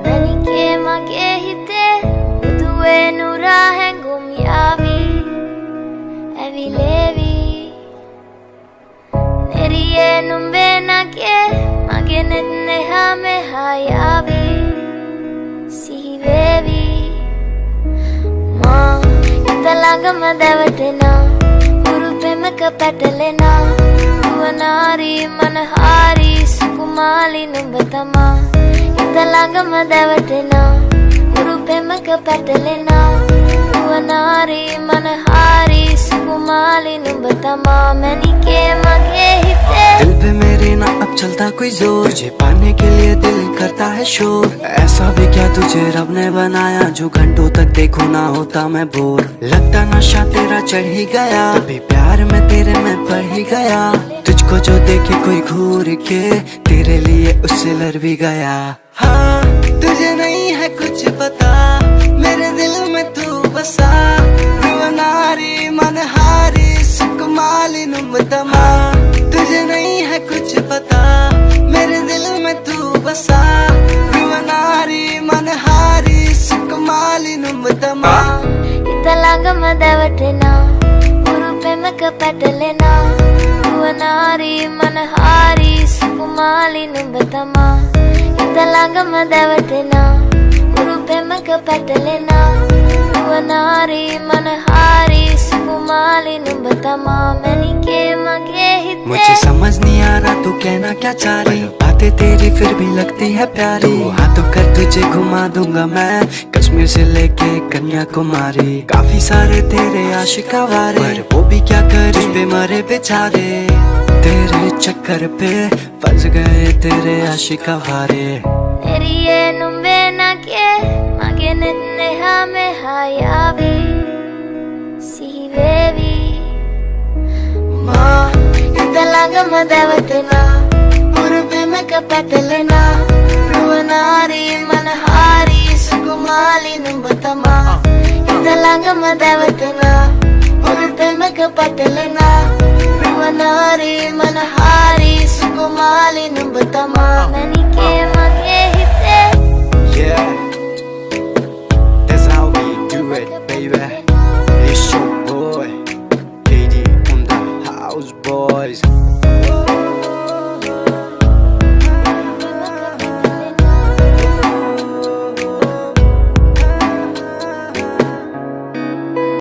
Nanike mage hite Uduwe nura hengum yavi Evi levi Neriye numbe nage Mage netneha me hayavi Sihi vevi Ma Italangama devatena Guru pemaka petalena Duvanari manahari Sukumali numbatama Italangama devatena Guru pemaka petalena Duvanari manahari Sukumali numbatama Nanike mage hite दिल पे मेरे ना अब चलता कोई जोर तुझे पाने के लिए दिल करता है शोर ऐसा भी क्या तुझे रब ने बनाया जो घंटों तक देखो ना होता मैं बोर लगता नशा तेरा चढ़ ही गया अभी प्यार में तेरे मैं पड़ ही गया तुझको जो देखे कोई घूर के तेरे लिए उससे लड़ भी गया हाँ तुझे नहीं है कुछ पता मेरे दिल में तू बसा नारी मनहारी सुकुमाली नुम्बतमा तुझे नहीं है कुछ पता मेरे दिल में तू बसा नारी मनहारी सुकुमाली नुम्बतमा Italangama devatena Guru pemaka petalena Duvanari manahari Sukumali numbatama Italangama devatena Guru pemaka petalena Duvanari manahari Sukumali numbatama Nanike mage hite मुझे समझ नहीं आ रहा तू कहना क्या चाह रही बातें तेरी फिर भी लगती है प्यारी हाथों कर तुझे घुमा दूंगा मैं कश्मीर से लेके कन्याकुमारी काफी सारे तेरे आशिक आवारे पर वो भी क्या करे तुझ पे मरे बेचारे तेरे चक्कर पे फंस गए तेरे आशिक Aware Neriye numbe nage Mage netneha me hayavi Sihi vevi Ma Italangama devatena Guru pemaka petalena Duvanari manahari Sukumali numbatama Italangama devatena Guru pemaka petalena Duvanari manahari Sukumali numbatama Nanike